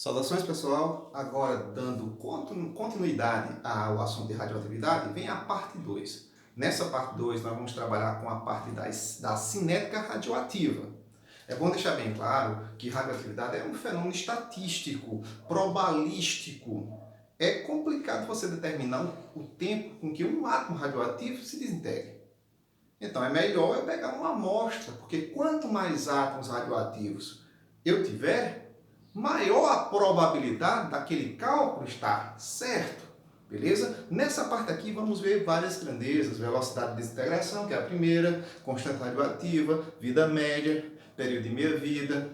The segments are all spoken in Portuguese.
Saudações, pessoal. Agora, dando continuidade ao assunto de radioatividade, vem a parte 2. Nessa parte 2, nós vamos trabalhar com a parte da cinética radioativa. É bom deixar bem claro que radioatividade é um fenômeno estatístico, probabilístico. É complicado você determinar o tempo com que um átomo radioativo se desintegre. Então, é melhor eu pegar uma amostra, porque quanto mais átomos radioativos eu tiver, maior a probabilidade daquele cálculo estar certo, beleza? Nessa parte aqui vamos ver várias grandezas: velocidade de desintegração, que é a primeira, constante radioativa, vida média, período de meia-vida,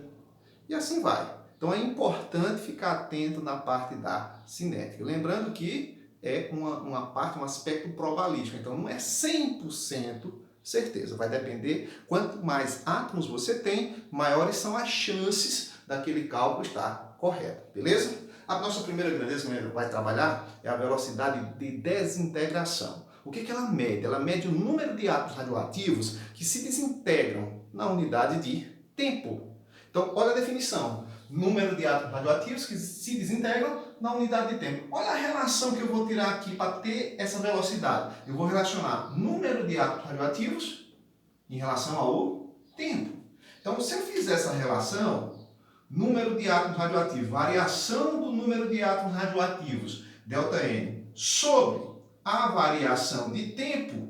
e assim vai. Então é importante ficar atento na parte da cinética. Lembrando que é uma parte, um aspecto probabilístico, então não é 100% certeza. Vai depender, quanto mais átomos você tem, maiores são as chances daquele cálculo estar correto, beleza? A nossa primeira grandeza que a gente vai trabalhar é a velocidade de desintegração. O que ela mede? Ela mede o número de átomos radioativos que se desintegram na unidade de tempo. Então, olha a definição: número de átomos radioativos que se desintegram na unidade de tempo. Olha a relação que eu vou tirar aqui para ter essa velocidade. Eu vou relacionar número de átomos radioativos em relação ao tempo. Então, se eu fizer essa relação, número de átomos radioativos, variação do número de átomos radioativos, ΔN, sobre a variação de tempo,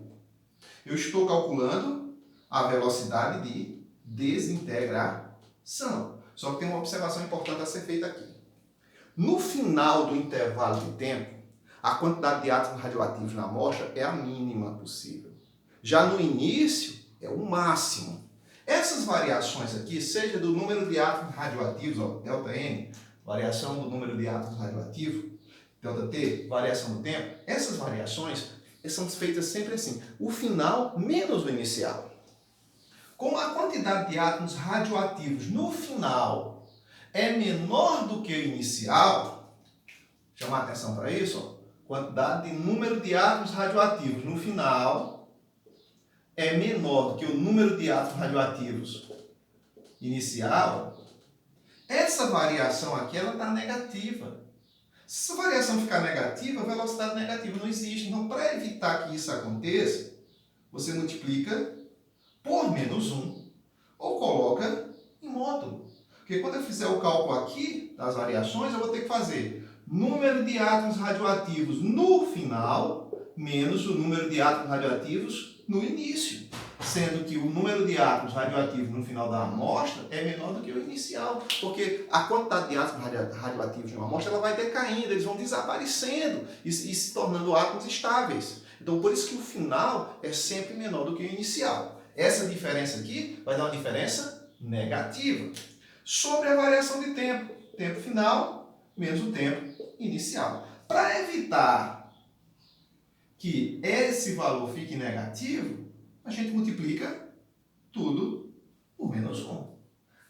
eu estou calculando a velocidade de desintegração. Só que tem uma observação importante a ser feita aqui. No final do intervalo de tempo, a quantidade de átomos radioativos na amostra é a mínima possível. Já no início, é o máximo. Essas variações aqui, seja do número de átomos radioativos, ó, ΔN, variação do número de átomos radioativos, ΔT, variação do tempo, essas variações são feitas sempre assim: o final menos o inicial. Como a quantidade de átomos radioativos no final é menor do que o inicial, chamar atenção para isso, ó, quantidade de número de átomos radioativos no final é menor do que o número de átomos radioativos inicial, essa variação aqui ela está negativa. Se essa variação ficar negativa, a velocidade negativa não existe. Então, para evitar que isso aconteça, você multiplica por menos 1 ou coloca em módulo. Porque quando eu fizer o cálculo aqui das variações, eu vou ter que fazer número de átomos radioativos no final menos o número de átomos radioativos no início. Sendo que o número de átomos radioativos no final da amostra é menor do que o inicial. Porque a quantidade de átomos radioativos em uma amostra ela vai decaindo, eles vão desaparecendo e se tornando átomos estáveis. Então, por isso que o final é sempre menor do que o inicial. Essa diferença aqui vai dar uma diferença negativa. Sobre a variação de tempo, tempo final menos o tempo inicial. Para evitar que esse valor fique negativo, a gente multiplica tudo por menos 1.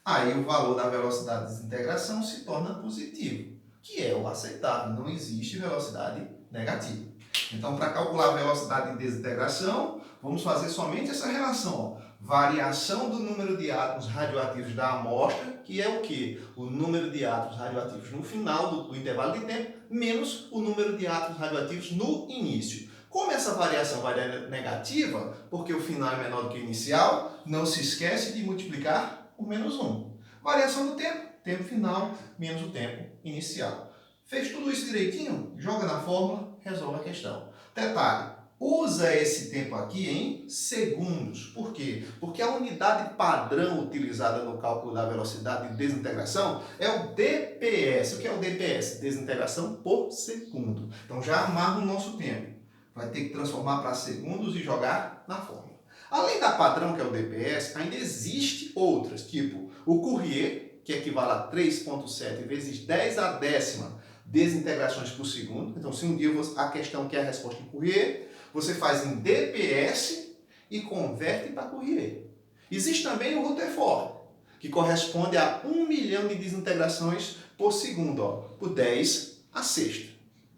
Aí o valor da velocidade de desintegração se torna positivo, que é o aceitável. Não existe velocidade negativa. Então, para calcular a velocidade de desintegração, vamos fazer somente essa relação. Ó. Variação do número de átomos radioativos da amostra, que é o quê? O número de átomos radioativos no final do intervalo de tempo, menos o número de átomos radioativos no início. Como essa variação vai dar negativa, porque o final é menor do que o inicial, não se esquece de multiplicar por menos 1. Variação do tempo, tempo final menos o tempo inicial. Fez tudo isso direitinho? Joga na fórmula, resolve a questão. Detalhe, usa esse tempo aqui em segundos. Por quê? Porque a unidade padrão utilizada no cálculo da velocidade de desintegração é o DPS. O que é o DPS? Desintegração por segundo. Então já amarra o nosso tempo. Vai ter que transformar para segundos e jogar na fórmula. Além da padrão, que é o DPS, ainda existe outras, tipo o Courrier, que equivale a 3,7 vezes 10 a décima desintegrações por segundo. Então, se um dia a questão quer a resposta em Courrier, você faz em DPS e converte para Courrier. Existe também o Rutherford, que corresponde a 1 milhão de desintegrações por segundo, ó, por 10 a sexta.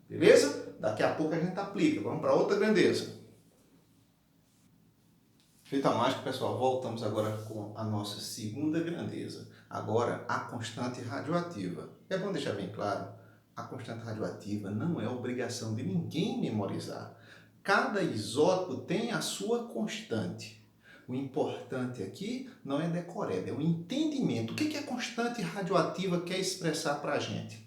Beleza? Daqui a pouco a gente aplica. Vamos para outra grandeza. Feita a mágica, pessoal, voltamos agora com a nossa segunda grandeza. Agora, a constante radioativa. É bom deixar bem claro, a constante radioativa não é obrigação de ninguém memorizar. Cada isótopo tem a sua constante. O importante aqui não é decoreba, é o entendimento. O que a constante radioativa quer expressar para a gente?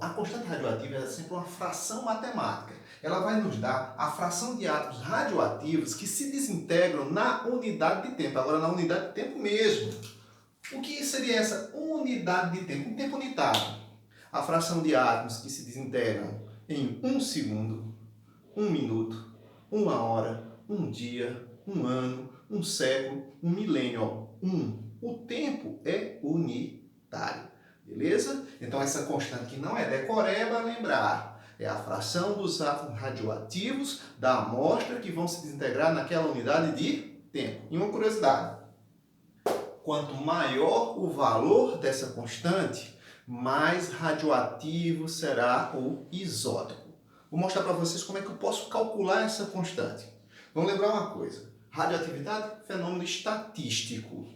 A constante radioativa é sempre uma fração matemática. Ela vai nos dar a fração de átomos radioativos que se desintegram na unidade de tempo. Agora, na unidade de tempo mesmo. O que seria essa unidade de tempo? Um tempo unitário. A fração de átomos que se desintegram em 1 segundo, 1 minuto, 1 hora, 1 dia, 1 ano, 1 século, 1 milênio. O tempo é unitário. Beleza? Então, essa constante que não é decoreba, lembrar, é a fração dos átomos radioativos da amostra que vão se desintegrar naquela unidade de tempo. E uma curiosidade, quanto maior o valor dessa constante, mais radioativo será o isótopo. Vou mostrar para vocês como é que eu posso calcular essa constante. Vamos lembrar uma coisa, radioatividade é fenômeno estatístico.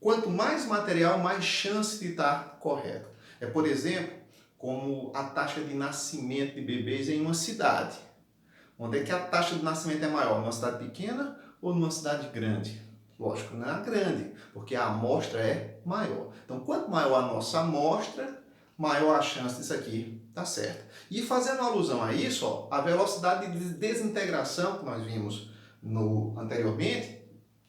Quanto mais material, mais chance de estar correto. É, por exemplo, como a taxa de nascimento de bebês em uma cidade. Onde é que a taxa de nascimento é maior? Numa cidade pequena ou numa cidade grande? Lógico, não é grande, porque a amostra é maior. Então, quanto maior a nossa amostra, maior a chance disso aqui tá certo. E fazendo alusão a isso, a velocidade de desintegração que nós vimos anteriormente,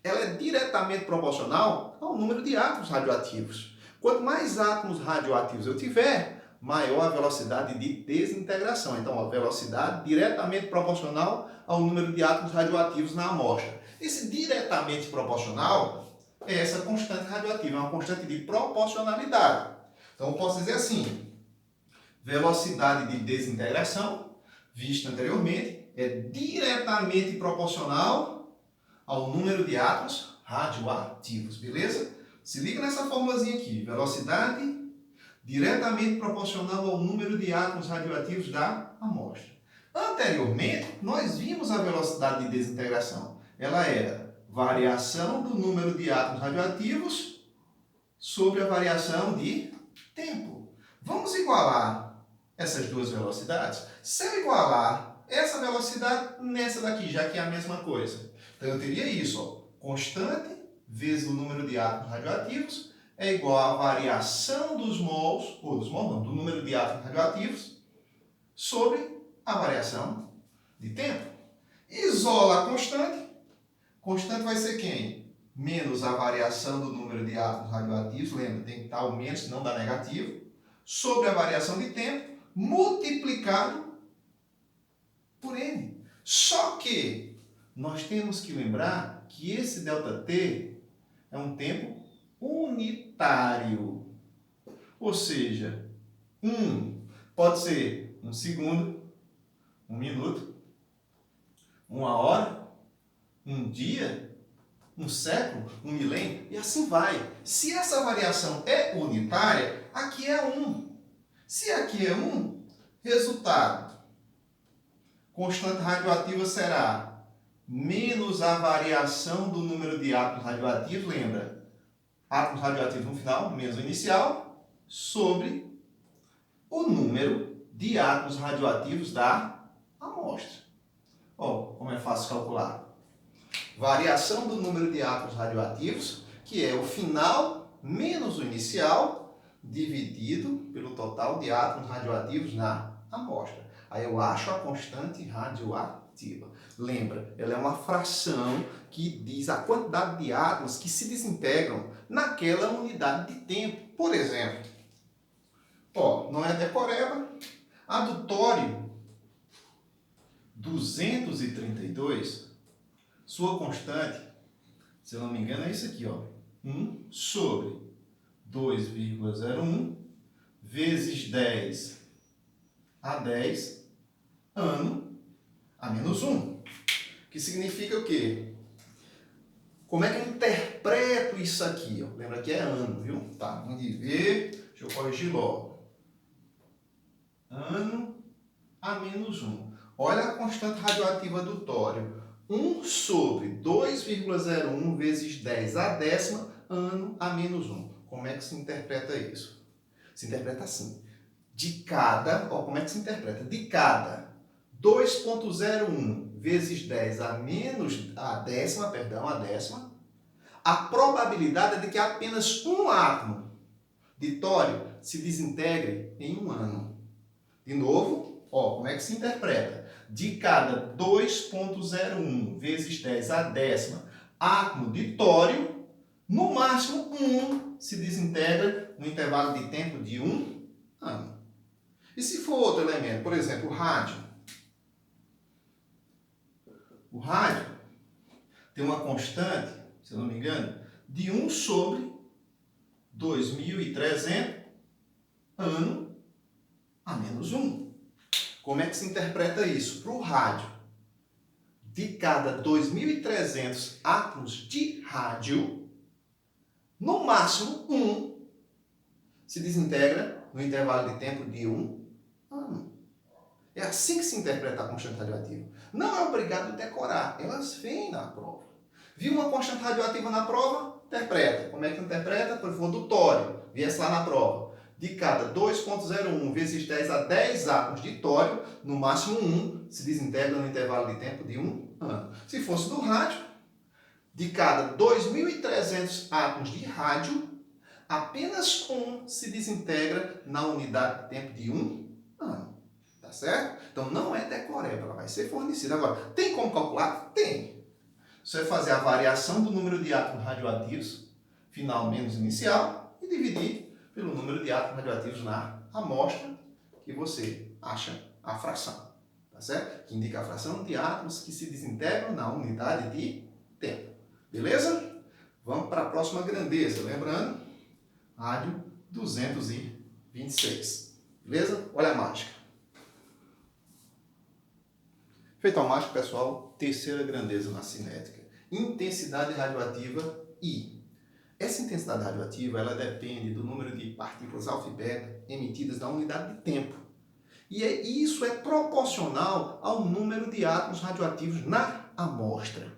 ela é diretamente proporcional ao número de átomos radioativos. Quanto mais átomos radioativos eu tiver, maior a velocidade de desintegração. Então, a velocidade diretamente proporcional ao número de átomos radioativos na amostra. Esse diretamente proporcional é essa constante radioativa, é uma constante de proporcionalidade. Então, eu posso dizer assim, velocidade de desintegração, vista anteriormente, é diretamente proporcional ao número de átomos radioativos, beleza? Se liga nessa formulazinha aqui, velocidade diretamente proporcional ao número de átomos radioativos da amostra. Anteriormente, nós vimos a velocidade de desintegração. Ela era variação do número de átomos radioativos sobre a variação de tempo. Vamos igualar essas duas velocidades? Se eu igualar essa velocidade nessa daqui, já que é a mesma coisa, então eu teria isso, constante vezes o número de átomos radioativos é igual à variação dos mols, do número de átomos radioativos sobre a variação de tempo. Isola a constante. Constante vai ser quem? Menos a variação do número de átomos radioativos, lembra, tem que estar o menos, não dá negativo, sobre a variação de tempo, multiplicado por n. Só que nós temos que lembrar que esse ΔT é um tempo unitário. Ou seja, pode ser 1 segundo, 1 minuto, 1 hora, 1 dia, 1 século, 1 milênio, e assim vai. Se essa variação é unitária, aqui é 1. Se aqui é 1, resultado, constante radioativa será menos a variação do número de átomos radioativos, lembra? Átomos radioativos no final, menos o inicial, sobre o número de átomos radioativos da amostra. Como é fácil calcular? Variação do número de átomos radioativos, que é o final menos o inicial, dividido pelo total de átomos radioativos na amostra. Aí eu acho a constante radioativa. Lembra, ela é uma fração que diz a quantidade de átomos que se desintegram naquela unidade de tempo. Por exemplo, não é decoreba, a do tório 232, sua constante, se eu não me engano, é isso aqui, 1 sobre 2,01 vezes 10 a 10 ano a menos 1. Que significa o quê? Como é que eu interpreto isso aqui? Lembra que é ano, viu? Tá, vamos ver. Deixa eu corrigir logo. Ano a menos 1. Olha a constante radioativa do tório. 1 sobre 2,01 vezes 10 a décima, ano a menos 1. como é que se interpreta isso? Se interpreta assim. Como é que se interpreta? De cada 2,01 vezes 10 a menos a décima, a probabilidade é de que apenas um átomo de tório se desintegre em um ano. De novo, como é que se interpreta? De cada 2,01 vezes 10 a décima átomo de tório, no máximo um se desintegra no intervalo de tempo de um ano. E se for outro elemento, por exemplo, o rádio? O rádio tem uma constante, se eu não me engano, de 1 sobre 2.300 ano a menos 1. Como é que se interpreta isso? Para o rádio, de cada 2.300 átomos de rádio, no máximo um se desintegra no intervalo de tempo de um ano. É assim que se interpreta a constante radioativa. Não é obrigado decorar, elas vêm na prova. Viu uma constante radioativa na prova? Interpreta. Como é que interpreta? Por favor, do tório. Viesse lá na prova. De cada 2,01 vezes 10 a 10 átomos de tório, no máximo 1 se desintegra no intervalo de tempo de um ano. Se fosse do rádio, de cada 2.300 átomos de rádio, apenas um se desintegra na unidade de tempo de um ano. Tá certo? Então não é decoreba, ela vai ser fornecida. Agora, tem como calcular? Tem. Você vai fazer a variação do número de átomos radioativos, final menos inicial, e dividir pelo número de átomos radioativos na amostra que você acha a fração. Tá certo? Que indica a fração de átomos que se desintegram na unidade de tempo. Beleza? Vamos para a próxima grandeza. Lembrando, rádio 226. Beleza? Olha a mágica. Feito a mágica, pessoal, terceira grandeza na cinética. Intensidade radioativa I. Essa intensidade radioativa ela depende do número de partículas alfa e beta emitidas na unidade de tempo. E isso é proporcional ao número de átomos radioativos na amostra.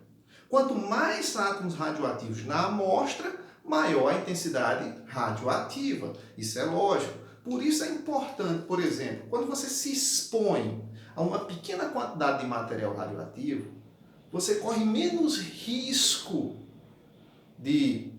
Quanto mais átomos radioativos na amostra, maior a intensidade radioativa. Isso é lógico. Por isso é importante, por exemplo, quando você se expõe a uma pequena quantidade de material radioativo, você corre menos risco de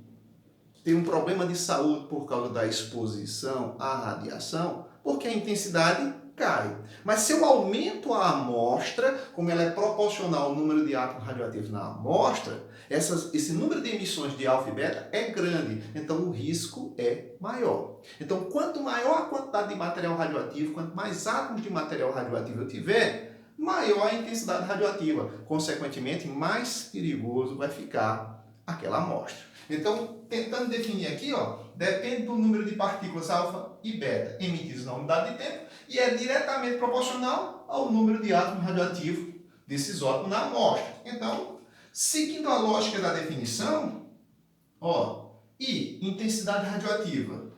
ter um problema de saúde por causa da exposição à radiação, porque a intensidade cai. Mas se eu aumento a amostra, como ela é proporcional ao número de átomos radioativos na amostra, esse número de emissões de alfa e beta é grande, então o risco é maior. Então, quanto maior a quantidade de material radioativo, quanto mais átomos de material radioativo eu tiver, maior a intensidade radioativa. Consequentemente, mais perigoso vai ficar aquela amostra. Então, tentando definir aqui, depende do número de partículas alfa e beta emitidas na unidade de tempo e é diretamente proporcional ao número de átomos radioativos desse isótopo na amostra. Então, seguindo a lógica da definição, I, intensidade radioativa,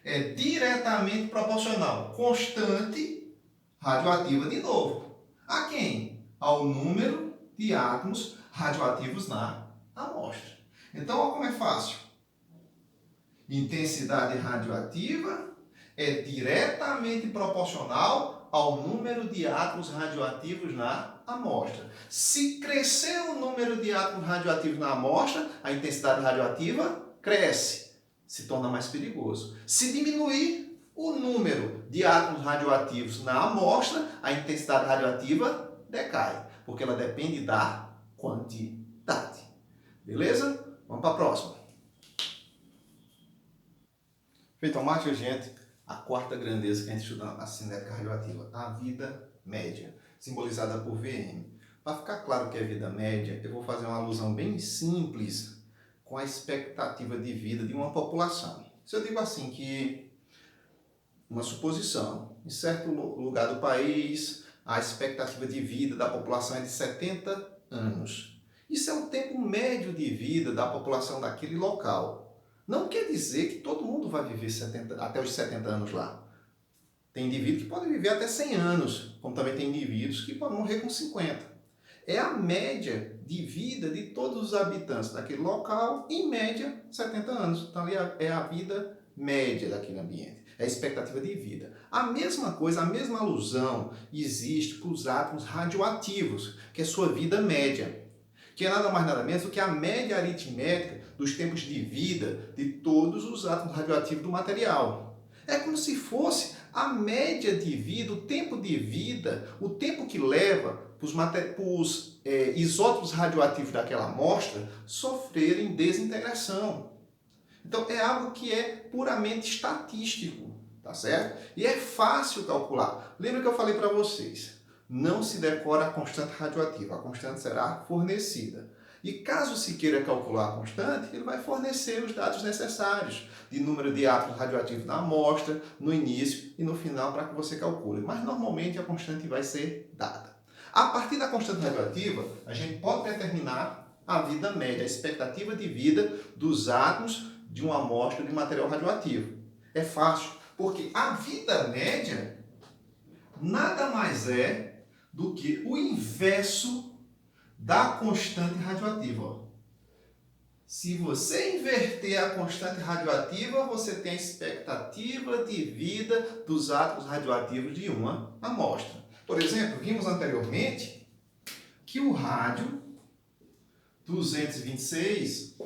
é diretamente proporcional, constante radioativa de novo. A quem? Ao número de átomos radioativos na amostra. Então, olha como é fácil. Intensidade radioativa é diretamente proporcional ao número de átomos radioativos na amostra. Se crescer o número de átomos radioativos na amostra, a intensidade radioativa cresce, se torna mais perigoso. Se diminuir o número de átomos radioativos na amostra, a intensidade radioativa decai, porque ela depende da quantidade. Beleza? Vamos para a próxima. Feito a mágica, gente, a quarta grandeza que a gente estuda na cinética radioativa, a vida média, simbolizada por Vm. Para ficar claro que é vida média, eu vou fazer uma alusão bem simples com a expectativa de vida de uma população. Se eu digo assim que uma suposição, em certo lugar do país, a expectativa de vida da população é de 70 anos. Isso é o tempo médio de vida da população daquele local. Não quer dizer que todo mundo vai viver até os 70 anos lá. Tem indivíduos que podem viver até 100 anos, como também tem indivíduos que podem morrer com 50. É a média de vida de todos os habitantes daquele local, em média, 70 anos. Então, ali é a vida média daquele ambiente. É a expectativa de vida. A mesma coisa, a mesma alusão existe para os átomos radioativos, que é sua vida média, que é nada mais nada menos do que a média aritmética dos tempos de vida de todos os átomos radioativos do material. É como se fosse a média de vida, o tempo de vida, o tempo que leva para os isótopos radioativos daquela amostra sofrerem desintegração. Então, é algo que é puramente estatístico, tá certo? E é fácil calcular. Lembra que eu falei para vocês? Não se decora a constante radioativa, a constante será fornecida. E caso se queira calcular a constante, ele vai fornecer os dados necessários de número de átomos radioativos na amostra, no início e no final, para que você calcule. Mas normalmente a constante vai ser dada. A partir da constante radioativa, a gente pode determinar a vida média, a expectativa de vida dos átomos de uma amostra de material radioativo. É fácil, porque a vida média nada mais é do que o inverso da constante radioativa. Se você inverter a constante radioativa, você tem a expectativa de vida dos átomos radioativos de uma amostra. Por exemplo, vimos anteriormente que o rádio 226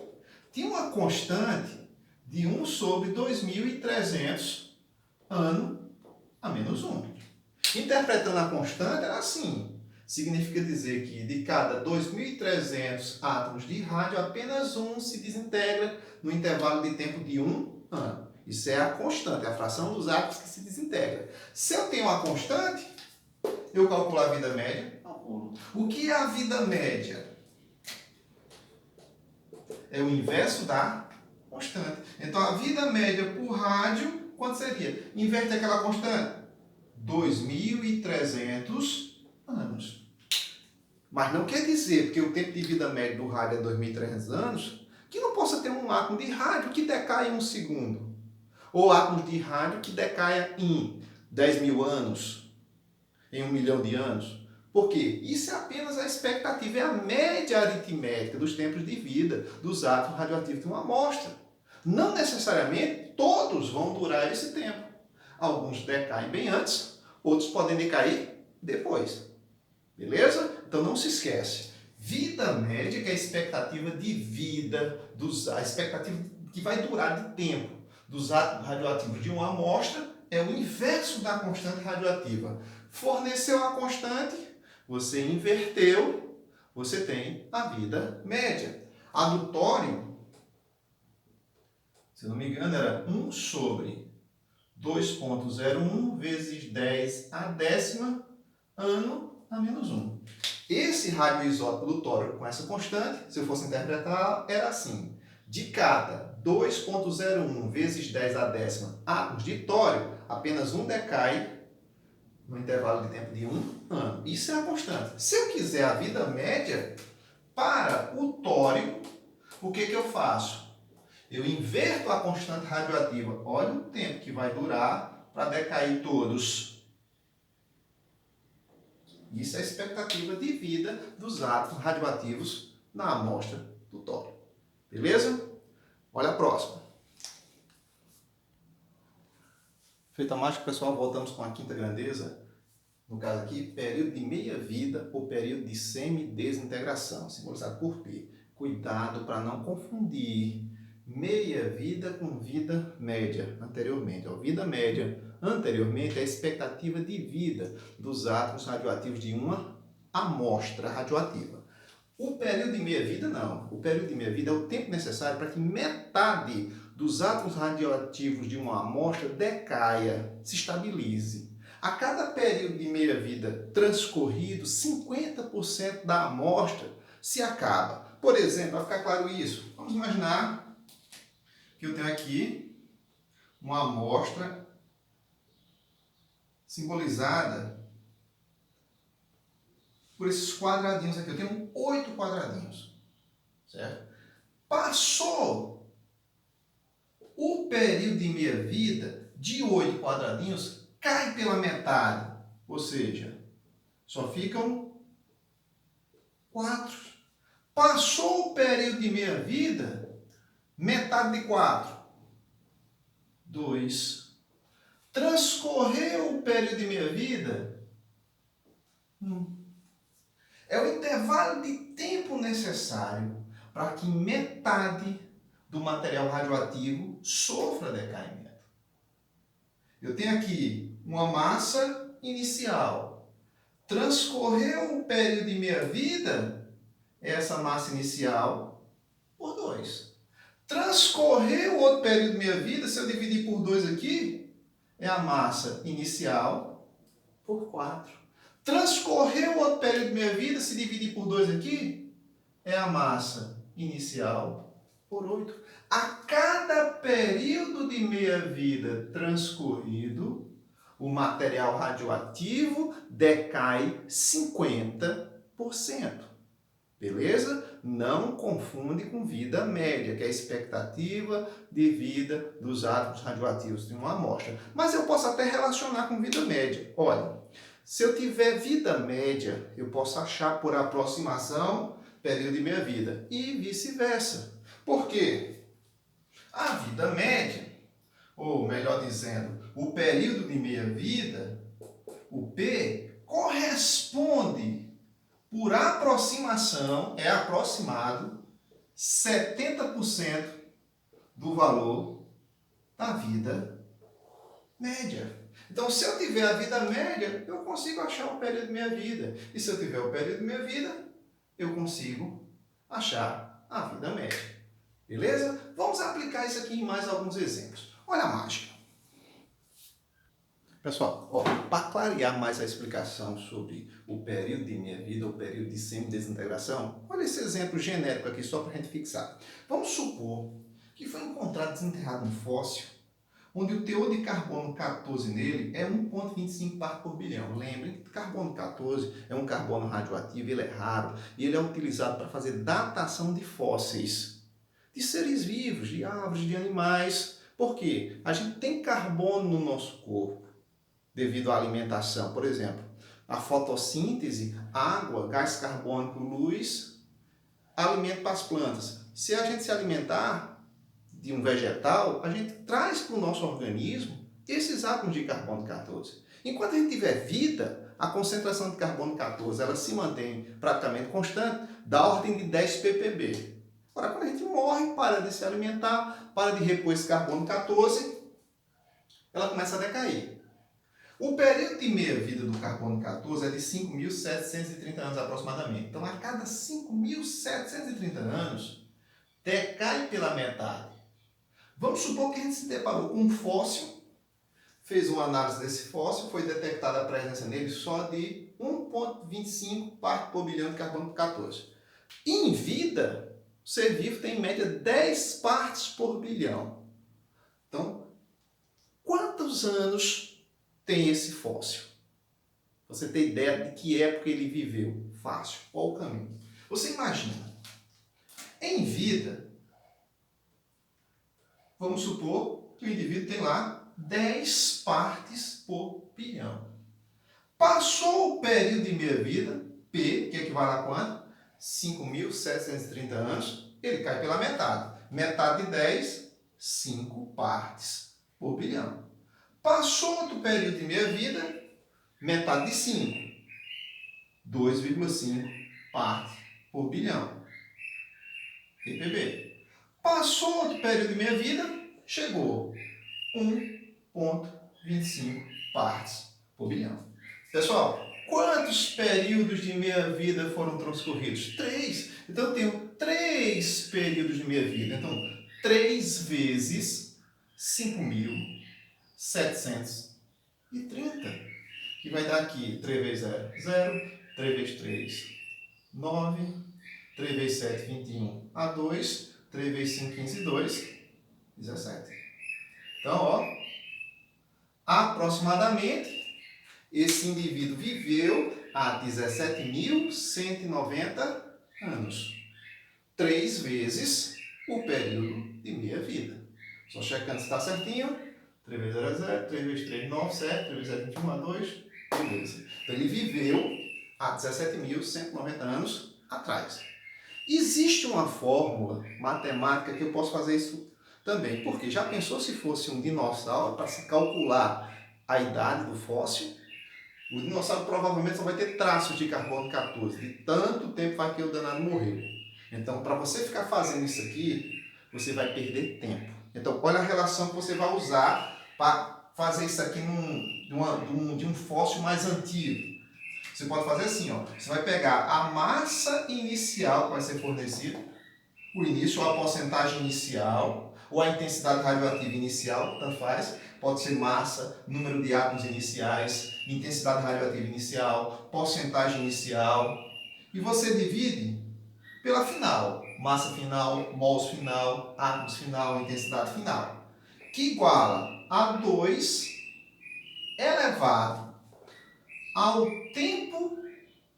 tinha uma constante de 1 sobre 2.300 ano a menos 1. Interpretando a constante, era assim. Significa dizer que de cada 2.300 átomos de rádio, apenas um se desintegra no intervalo de tempo de 1 ano. Isso é a constante, a fração dos átomos que se desintegra. Se eu tenho uma constante, eu calculo a vida média. O que é a vida média? É o inverso da constante. Então, a vida média por rádio, quanto seria? Inverte aquela constante. 2.300 anos. Mas não quer dizer, porque o tempo de vida médio do rádio é 2.300 anos, que não possa ter um átomo de rádio que decaia em 1 segundo. Ou átomos de rádio que decaia em 10.000 anos, em 1 milhão de anos. Por quê? Isso é apenas a expectativa, é a média aritmética dos tempos de vida dos átomos radioativos de uma amostra. Não necessariamente todos vão durar esse tempo. Alguns decaem bem antes, outros podem decair depois. Beleza? Então não se esquece. Vida média, que é a expectativa de vida, a expectativa que vai durar de tempo dos átomos radioativos de uma amostra, é o inverso da constante radioativa. Forneceu a constante, você inverteu, você tem a vida média. A do tório, se não me engano, era 1 sobre 2,01 vezes 10 a décima ano a menos 1. Esse radioisótopo do tório com essa constante, se eu fosse interpretar, era assim. De cada 2,01 vezes 10 a décima átomos de tório, apenas um decai no intervalo de tempo de 1 ano. Isso é a constante. Se eu quiser a vida média para o tório, o que eu faço? Eu inverto a constante radioativa. Olha o tempo que vai durar para decair todos. Isso é a expectativa de vida dos átomos radioativos na amostra do tório. Beleza? Olha a próxima. Feita a mágica, pessoal, voltamos com a quinta grandeza. No caso aqui, período de meia-vida ou período de semi-desintegração, simbolizado por P. Cuidado para não confundir meia-vida com vida média anteriormente. Vida média anteriormente é a expectativa de vida dos átomos radioativos de uma amostra radioativa. O período de meia-vida não. O período de meia-vida é o tempo necessário para que metade dos átomos radioativos de uma amostra decaia, se estabilize. A cada período de meia-vida transcorrido, 50% da amostra se acaba. Por exemplo, para ficar claro isso, vamos imaginar que eu tenho aqui uma amostra simbolizada por esses quadradinhos aqui. Eu tenho 8 quadradinhos, certo? Passou o período de meia-vida de 8 quadradinhos, cai pela metade, ou seja, só ficam 4. Passou o período de meia-vida, metade de 4, 2. Transcorreu o período de meia-vida, 1. É o intervalo de tempo necessário para que metade do material radioativo sofra decaimento. Eu tenho aqui uma massa inicial. Transcorreu um período de meia-vida, essa massa inicial, por 2. Transcorreu outro período de meia-vida, se eu dividir por 2 aqui, é a massa inicial por 4. Transcorreu outro período de meia-vida, se dividir por 2 aqui, é a massa inicial por 8. A cada período de meia-vida transcorrido, o material radioativo decai 50%. Beleza? Não confunde com vida média, que é a expectativa de vida dos átomos radioativos de uma amostra. Mas eu posso até relacionar com vida média. Olha, se eu tiver vida média, eu posso achar por aproximação período de meia-vida e vice-versa. Por quê? A vida média, ou melhor dizendo, o período de meia-vida, o P, corresponde, por aproximação, é aproximado, 70% do valor da vida média. Então, se eu tiver a vida média, eu consigo achar o período de meia-vida. E se eu tiver o período de meia-vida, eu consigo achar a vida média. Beleza? Vamos aplicar isso aqui em mais alguns exemplos. Olha a mágica. Pessoal, para clarear mais a explicação sobre o período de meia-vida, o período de semidesintegração, olha esse exemplo genérico aqui só para a gente fixar. Vamos supor que foi encontrado desenterrado um fóssil onde o teor de carbono 14 nele é 1,25 partes por bilhão. Lembrem que carbono 14 é um carbono radioativo, ele é raro e ele é utilizado para fazer datação de fósseis, de seres vivos, de árvores, de animais. Por quê? A gente tem carbono no nosso corpo devido à alimentação. Por exemplo, a fotossíntese, água, gás carbônico, luz, alimento para as plantas. Se a gente se alimentar de um vegetal, a gente traz para o nosso organismo esses átomos de carbono 14. Enquanto a gente tiver vida, a concentração de carbono 14 ela se mantém praticamente constante, da ordem de 10 ppb. Agora, quando a gente morre, para de se alimentar, para de repor esse carbono 14, ela começa a decair. O período de meia-vida do carbono 14 é de 5.730 anos aproximadamente. Então, a cada 5.730 anos, decai pela metade. Vamos supor que a gente se deparou com um fóssil, fez uma análise desse fóssil, foi detectada a presença nele só de 1,25 partes por bilhão de carbono 14. Em vida, o ser vivo tem em média 10 partes por bilhão. Então, quantos anos tem esse fóssil? Você tem ideia de que época ele viveu? Fácil. Qual o caminho? Você imagina, em vida, vamos supor que o indivíduo tem lá 10 partes por bilhão. Passou o período de meia-vida, P, que equivale a quanto? 5.730 anos, ele cai pela metade. Metade de 10, 5 partes por bilhão. Passou outro período de meia-vida, metade de 5, 2,5 partes por bilhão. ppb. Passou outro período de meia-vida, chegou 1,25 partes por bilhão. Pessoal, quantos períodos de meia-vida foram transcorridos? 3. Então, eu tenho 3 períodos de meia-vida. Então, 3 vezes 5.730, que vai dar aqui 3 vezes 0, 0, 3 vezes 3, 9, 3 vezes 7, 21, a 2, 3 vezes 5, 15, 2, 17. Então, aproximadamente, esse indivíduo viveu há 17.190 anos. 3 vezes o período de meia-vida. Só checando se está certinho. 3 vezes 0 é 0, 3 vezes 3, 9, 7, 3 vezes 0, 21, a 2, beleza. Então, ele viveu há 17.190 anos atrás. Existe uma fórmula matemática que eu posso fazer isso também. Porque já pensou se fosse um dinossauro para se calcular a idade do fóssil? O dinossauro provavelmente só vai ter traços de carbono 14, de tanto tempo vai que o danado morreu. Então, para você ficar fazendo isso aqui, você vai perder tempo. Então, olha a relação que você vai usar para fazer isso aqui de um fóssil mais antigo. Você pode fazer assim, ó. Você vai pegar a massa inicial que vai ser fornecida, o início, ou a porcentagem inicial, ou a intensidade radioativa inicial, tanto faz. Pode ser massa, número de átomos iniciais, intensidade radioativa inicial, porcentagem inicial. E você divide pela final. Massa final, mols final, átomos final, intensidade final. Que iguala a 2 elevado ao tempo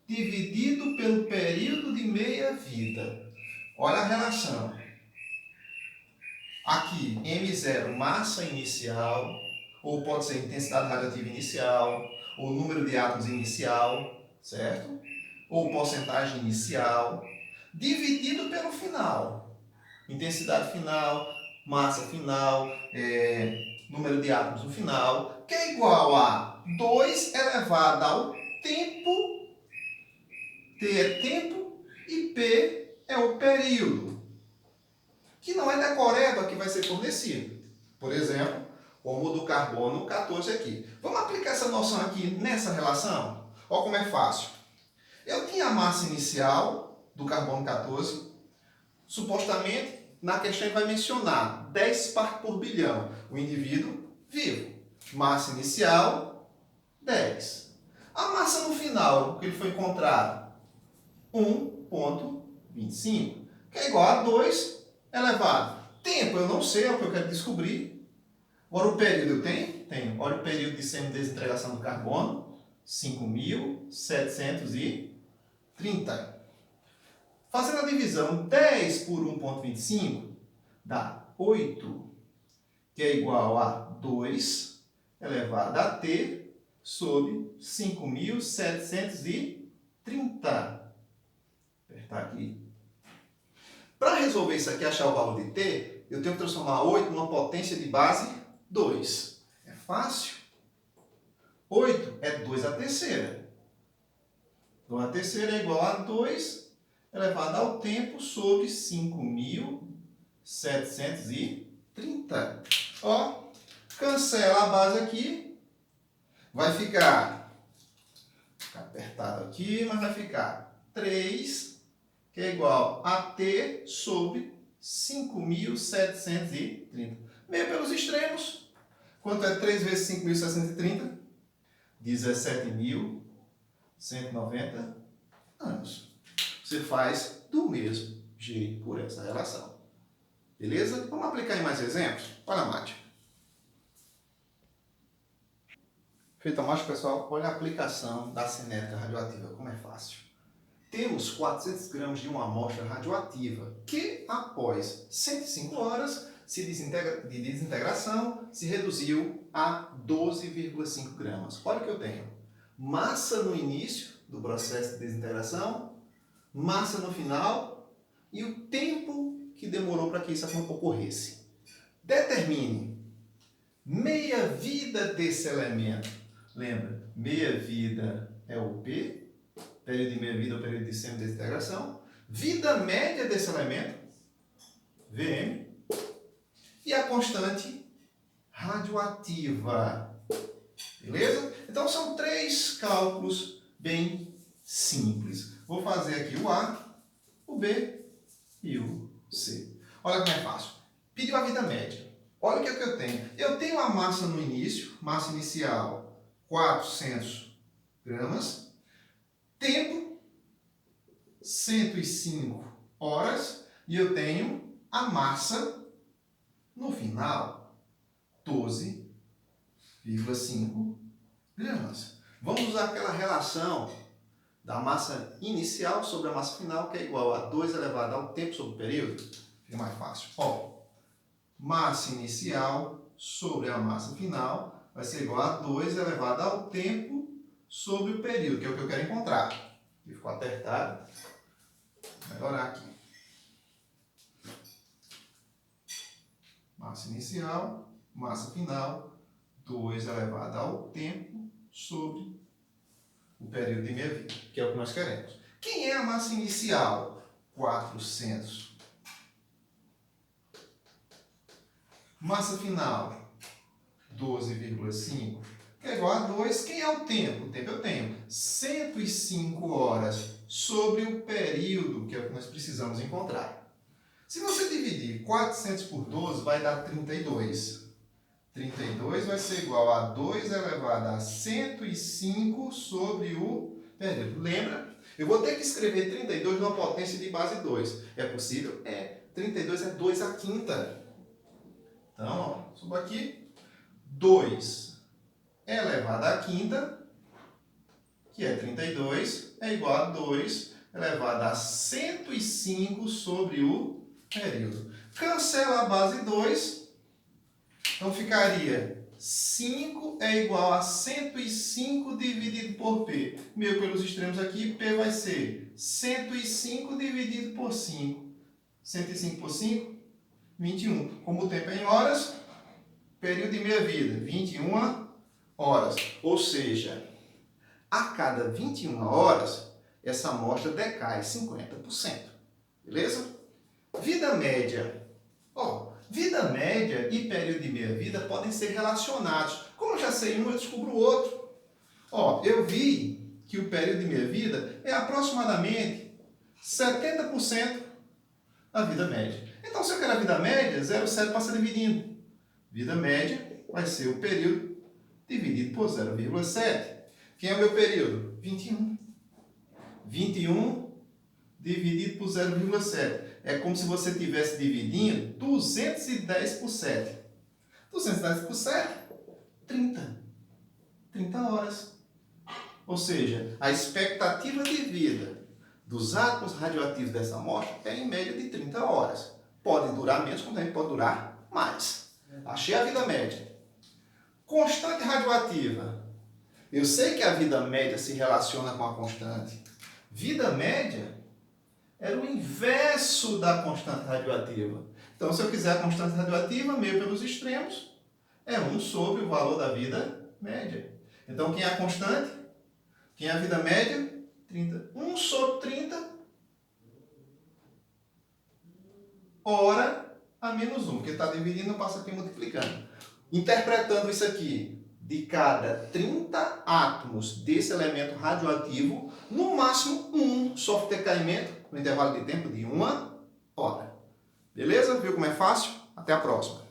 dividido pelo período de meia-vida. Olha a relação. Aqui, M0, massa inicial, ou pode ser intensidade radioativa inicial, ou número de átomos inicial, certo? Ou porcentagem inicial, dividido pelo final. Intensidade final, massa final, número de átomos no final, que é igual a 2 elevado ao tempo, T é tempo e P é o período, que não é decoreba que vai ser fornecido. Por exemplo, como o do carbono 14 aqui. Vamos aplicar essa noção aqui nessa relação? Olha como é fácil. Eu tinha a massa inicial do carbono 14, supostamente, na questão ele vai mencionar 10 partes por bilhão, o indivíduo vivo. Massa inicial, 10. A massa no final, que ele foi encontrado, 1,25, que é igual a 2 elevado. Tempo eu não sei, é o que eu quero descobrir. Agora o período eu tenho? Tenho. Olha o período de semidesintegração do carbono, 5.730. Fazendo a divisão, 10 por 1,25 dá 8, que é igual a 2 elevado a t sobre 5.730. Apertar aqui. Para resolver isso aqui, achar o valor de t, eu tenho que transformar 8 numa potência de base 2. É fácil. 8 é 2 à terceira. 2 à terceira é igual a 2 elevado ao tempo sobre 5.730. Ó, cancela a base aqui. Vai ficar apertado aqui, mas vai ficar 3, que é igual a t sobre 5.730. Meio pelos extremos. Quanto é 3 vezes 5.730? 17.190 anos. Você faz do mesmo jeito por essa relação. Beleza? Vamos aplicar em mais exemplos? Olha a mágica. Feita a mágica, pessoal, olha a aplicação da cinética radioativa, como é fácil. Temos 400 gramas de uma amostra radioativa que, após 105 horas de desintegração, se reduziu a 12,5 gramas. Olha o que eu tenho. Massa no início do processo de desintegração, massa no final e o tempo que demorou para que isso ocorresse. Determine meia-vida desse elemento. Lembra, meia-vida é o P, período de meia-vida é o período de semidesintegração, vida média desse elemento, Vm, e a constante radioativa. Beleza? Então são 3 cálculos bem simples. Vou fazer aqui o A, o B e o C. Olha como é fácil. Pediu a vida média. Olha o que é que eu tenho. Eu tenho a massa no início, massa inicial 400 gramas, tempo 105 horas e eu tenho a massa no final 12,5 gramas. Vamos usar aquela relação da massa inicial sobre a massa final, que é igual a 2 elevado ao tempo sobre o período. Fica mais fácil. Ó, massa inicial sobre a massa final vai ser igual a 2 elevado ao tempo sobre o período, que é o que eu quero encontrar. Ele ficou apertado. melhorar aqui. Massa inicial, massa final, 2 elevado ao tempo sobre o período de meia-vida, que é o que nós queremos. Quem é a massa inicial? 400. Massa final, 12,5, que é igual a 2. Quem é o tempo? O tempo eu tenho 105 horas sobre o período, que é o que nós precisamos encontrar. Se você dividir 400 por 12, vai dar 32. 32 vai ser igual a 2 elevado a 105 sobre o período. Lembra? Eu vou ter que escrever 32 numa potência de base 2. É possível? É. 32 é 2 à quinta. Então, ó, subo aqui. 2 elevado à quinta, que é 32, é igual a 2 elevado a 105 sobre o período. Cancela a base 2, então ficaria 5 é igual a 105 dividido por P. Meio pelos extremos aqui, P vai ser 105 dividido por 5. 105 por 5, 21. Como o tempo é em horas, período de meia-vida, 21 horas. Ou seja, a cada 21 horas, essa amostra decai 50%. Beleza? Vida média. Vida média e período de meia-vida podem ser relacionados. Como eu já sei um, eu descubro o outro. Eu vi que o período de meia-vida é aproximadamente 70% da vida média. Então, se eu quero a vida média, 0,7 passa dividindo. Vida média vai ser o período dividido por 0,7. Quem é o meu período? 21. 21 dividido por 0,7. É como se você estivesse dividindo 210 por 7. 210 por 7, 30. 30 horas. Ou seja, a expectativa de vida dos átomos radioativos dessa amostra é em média de 30 horas. Pode durar menos, como também pode durar mais. Achei a vida média. Constante radioativa. Eu sei que a vida média se relaciona com a constante. Vida média era o inverso da constante radioativa. Então, se eu quiser a constante radioativa, meio pelos extremos, é 1 sobre o valor da vida média. Então, quem é a constante? Quem é a vida média? 30. 1 sobre 30 hora a menos 1, porque está dividindo, eu passo aqui multiplicando. Interpretando isso aqui, de cada 30 átomos desse elemento radioativo, no máximo 1 sofre decaimento no intervalo de tempo de 1 hora. Beleza? Viu como é fácil? Até a próxima.